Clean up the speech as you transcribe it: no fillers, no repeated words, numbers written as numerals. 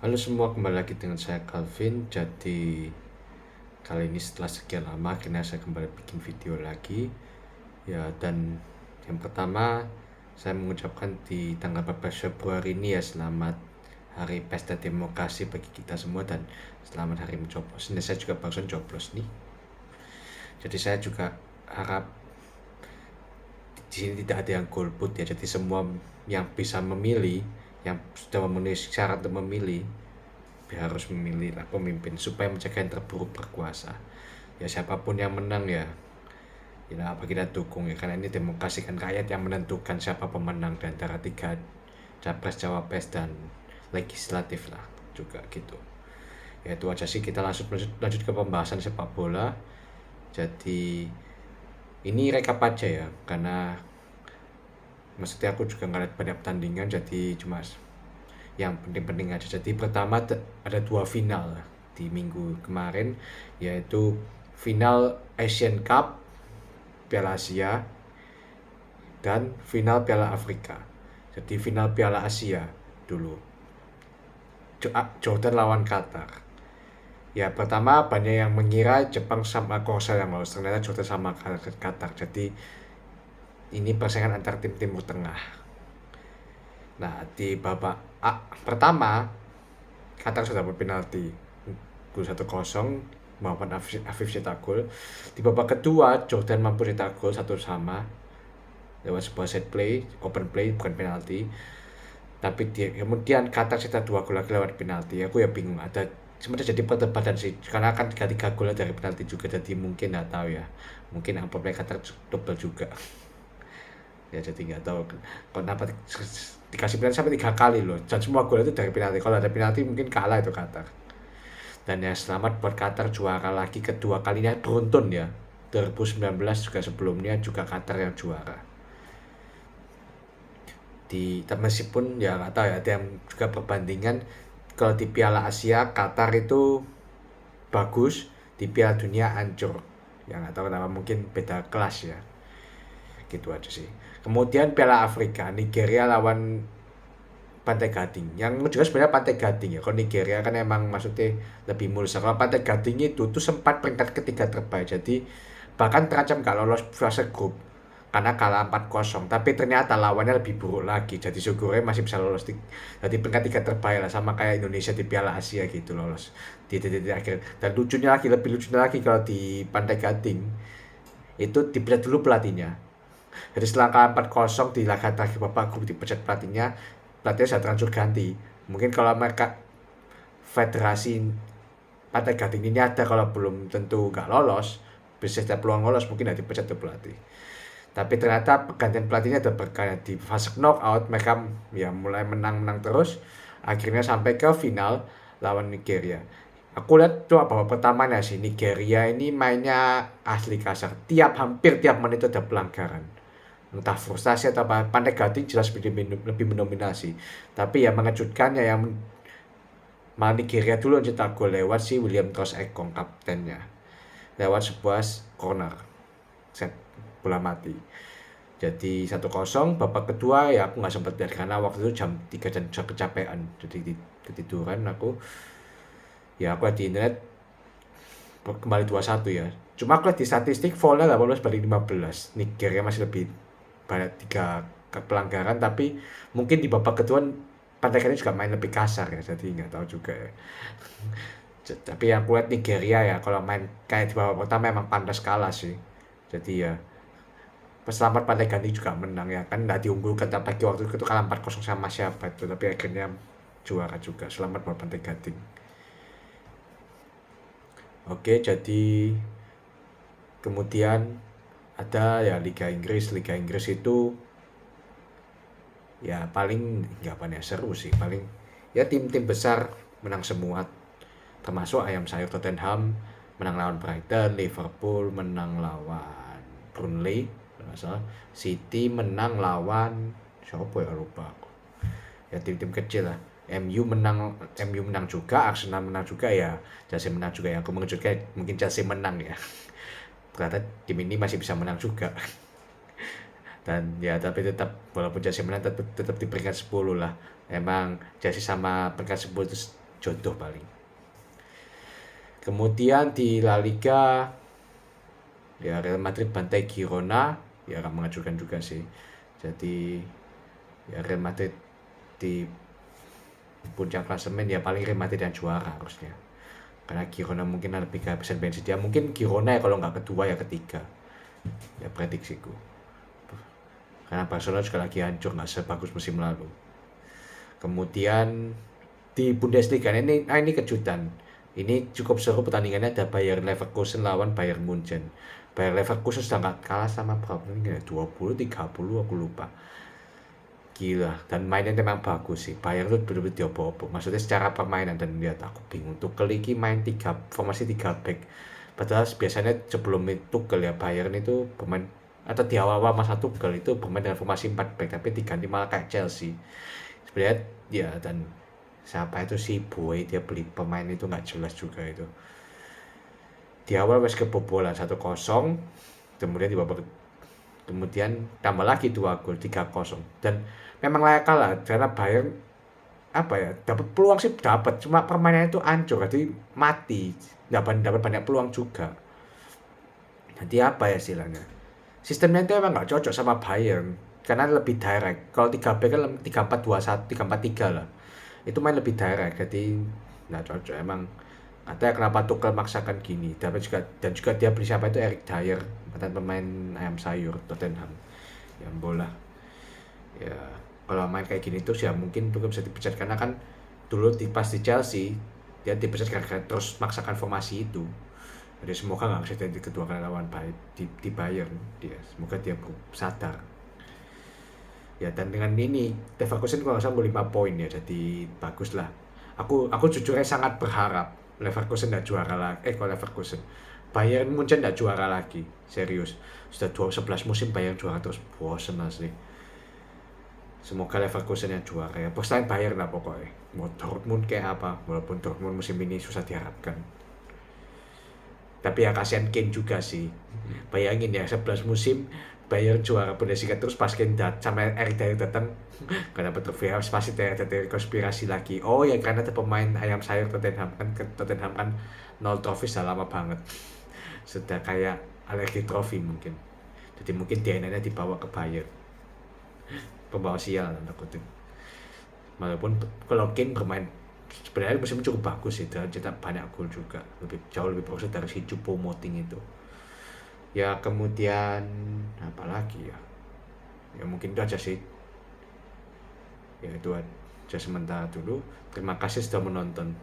Halo semua, kembali lagi dengan saya Calvin. Jadi kali ini setelah sekian lama akhirnya saya kembali bikin video lagi. Ya, dan yang pertama saya mengucapkan di tanggal 14 Februari ini ya, selamat Hari Pesta Demokrasi bagi kita semua dan selamat hari mencoblos. Ini saya juga barusan coblos nih. Jadi saya juga harap di sini tidak ada yang golput ya. Jadi semua yang bisa memilih, yang sudah memenuhi syarat untuk memilih, harus memilih lah pemimpin supaya mencegah yang terburuk berkuasa. Ya siapapun yang menang ya, ya apa kita dukung ya, karena ini demokrasi kan, rakyat yang menentukan siapa pemenang di antara tiga capres, cawapres dan legislatif lah juga gitu. Ya itu aja sih, kita lanjut ke pembahasan sepak bola. Jadi ini rekap aja ya, karena maksudnya aku juga nggak lihat banyak pertandingan, jadi cuma yang penting-penting aja. Jadi pertama ada dua final di minggu kemarin, yaitu final Asian Cup Piala Asia dan final Piala Afrika. Jadi final Piala Asia dulu, Jordan lawan Qatar. Ya pertama banyak yang mengira Jepang sama Korea yang lolos, ternyata Jordan sama Qatar. Jadi ini persaingan antar tim Timur Tengah. Nah di babak pertama Qatar sudah berpenalti gol 1-0, Muhammad Afif cetak gol. Di babak kedua Jordan mampu cetak gol 1-1 lewat sebuah set play, open play, bukan penalti. Tapi kemudian Qatar cetak 2 gol lagi lewat penalti. Aku ya bingung, ada sebenarnya jadi perdebatan sih, karena kan 3 gol dari penalti juga, jadi mungkin nggak tahu ya, mungkin amplop Qatar double juga. Ya jadi nggak tahu kenapa dikasih penalti sampai 3 kali loh, dan semua gol itu dari penalti. Kalau ada penalti mungkin kalah itu Qatar. Dan ya selamat buat Qatar, juara lagi kedua kalinya beruntun ya. 2019 juga sebelumnya juga Qatar yang juara. Meskipun ya nggak tahu ya, ada yang juga perbandingan, kalau di Piala Asia Qatar itu bagus, di Piala Dunia hancur. Ya nggak tahu kenapa, mungkin beda kelas ya. Gitu aja sih. Kemudian Piala Afrika, Nigeria lawan Pantai Gading. Yang juga sebenarnya Pantai Gading ya. Kalau Nigeria kan emang maksudnya lebih mulus. Kalau Pantai Gading itu tuh sempat peringkat ketiga terbaik. Jadi bahkan terancam gak lolos fase grup karena kalah 4-0. Tapi ternyata lawannya lebih buruk lagi. Jadi syukurnya masih bisa lolos jadi peringkat tiga terbaik lah, sama kayak Indonesia di Piala Asia gitu, lolos di titik akhir. Dan lucunya lagi, lebih lucunya lagi, kalau di Pantai Gading itu dipecat dulu pelatihnya. Jadi setelah kalah 4-0 di laga terakhir babak grup, dipecat pelatihnya sudah terlanjur ganti. Mungkin kalau mereka federasi Pantai Gading ini ada, kalau belum tentu nggak lolos, bisa ada peluang lolos, mungkin ada dipecat tuh pelatih. Tapi ternyata pergantian pelatihnya ada berkaya di fase knockout, mereka ya mulai menang-menang terus, akhirnya sampai ke final lawan Nigeria. Aku lihat tuh babak pertamanya sih, Nigeria ini mainnya asli kasar, hampir tiap menit itu ada pelanggaran, entah frustasi atau apa. Pandai Gading jelas lebih mendominasi, tapi ya mengejutkan ya, yang malah Nigeria dulu yang cetak gol lewat si William Troost Ekong, kaptennya, lewat sebuah corner set bola mati. Jadi 1-0. Babak kedua ya aku nggak sempat lihat karena waktu itu jam 3 dan kecapean, jadi ketiduran aku. Ya aku lihat di internet kembali 2-1 ya. Cuma aku lihat di statistik foulnya 18 banding 15. Nigeria masih lebih banyak 3 pelanggaran, tapi mungkin di babak kedua Pantai Gading juga main lebih kasar ya, jadi nggak tahu juga ya. Tapi yang aku lihat Nigeria ya, kalau main kayak di babak pertama emang pantas kalah sih. Jadi ya peselamat Pantai Gading juga menang ya, kan nggak diunggulkan, tapi waktu itu kalah 4-0 sama siapa itu, tapi akhirnya juara juga. Selamat buat Pantai Gading. Oke, jadi kemudian ada ya Liga Inggris. Liga Inggris itu ya paling nggak banyak seru sih, paling ya tim-tim besar menang semua, termasuk ayam sayur Tottenham menang lawan Brighton, Liverpool menang lawan Burnley, salah, City menang lawan siapa ya, lupa aku. Ya tim-tim kecil lah. MU menang juga, Arsenal menang juga ya, Chelsea menang juga ya. Aku mengejutkan mungkin Chelsea menang ya. Ternyata tim ini masih bisa menang juga. Dan ya tapi tetap, walaupun Chelsea menang, tetap di peringkat 10 lah. Emang Chelsea sama peringkat 10 itu jodoh paling. Kemudian di La Liga ya Real Madrid bantai Girona, ya akan mengejutkan juga sih. Jadi ya Real Madrid di puncak klasemen ya paling Real Madrid yang juara harusnya. Karena Girona mungkin lebih kehabisan bensin dia, mungkin Girona ya kalau nggak kedua ya ketiga. Ya prediksiku. Karena Barcelona juga lagi hancur, nggak sebagus musim lalu. Kemudian di Bundesliga ini kejutan. Ini cukup seru pertandingannya, ada Bayer Leverkusen lawan Bayern Munchen. Bayer Leverkusen sudah nggak kalah sama berapa ini, 20, 30 aku lupa. Gila, dan mainnya memang bagus sih. Bayern tuh bener-bener diopo-opo. Maksudnya secara permainan, dan lihat aku bingung. Tuchel ini main formasi 3 back. Padahal biasanya sebelum itu Tuchel ya Bayern itu pemain, atau di awal-awal masa Tuchel itu bermain dengan formasi 4 back, tapi diganti malah kayak Chelsea. Sebenarnya ya, dan siapa itu si Boy, dia beli pemain itu nggak jelas juga itu. Di awal wes kebobolan 1-0, kemudian tambah lagi 2 gol, 3-0, dan memang layak kalah karena Bayern apa ya, dapat peluang sih dapat, cuma permainannya itu hancur, jadi mati, dapat banyak peluang juga. Jadi apa ya istilahnya, sistemnya itu emang nggak cocok sama Bayern karena lebih direct. Kalau 3 back kan 3-4-2-1, 3-4-3 lah, itu main lebih direct, jadi nggak cocok emang. Katanya kenapa Tuchel maksakan gini, dan juga dia beli siapa itu, Eric Dier, mantan pemain ayam sayur Tottenham, yang bola ya. Kalau main kayak gini terus ya mungkin Tuchel bisa dipecat, karena kan dulu pas di Chelsea dia dipecat karena terus maksakan formasi itu. Jadi semoga nggak bisa jadi kedua kali lawan di Bayern dia, semoga dia sadar ya. Dan dengan ini Leverkusen kalau nggak salah 5 poin ya, jadi bagus lah. Aku jujurnya sangat berharap Leverkusen nggak juara lagi. Kalau Leverkusen, Bayern Munchen nggak juara lagi, serius. Sudah 11 musim Bayern juara terus, bosen asli. Semoga Leverkusen yang juara ya, postain Bayern lah pokoknya. Mau Dortmund kayak apa, walaupun Dortmund musim ini susah diharapkan. Tapi ya kasihan Kane juga sih. Bayangin ya, 11 musim Bayern juara Bundesliga terus pas Kane sama Eric Dier datang gak dapet trofi. Pasti dari konspirasi lagi. Oh ya, karena ada pemain ayam sayur Tottenham kan 0 trofi sudah lama banget. Sudah kayak alergi trofi mungkin. Jadi mungkin DNA-nya dibawa ke Bayern. Pembawa sial tanda kutip. Walaupun kalau Kane bermain sebenarnya musim cukup bagus sih, cetak banyak gol juga, jauh lebih bagus dari si Choupo-Moting itu. Ya kemudian apa lagi ya? Ya mungkin itu aja sih. Ya itu aja sementara dulu. Terima kasih sudah menonton.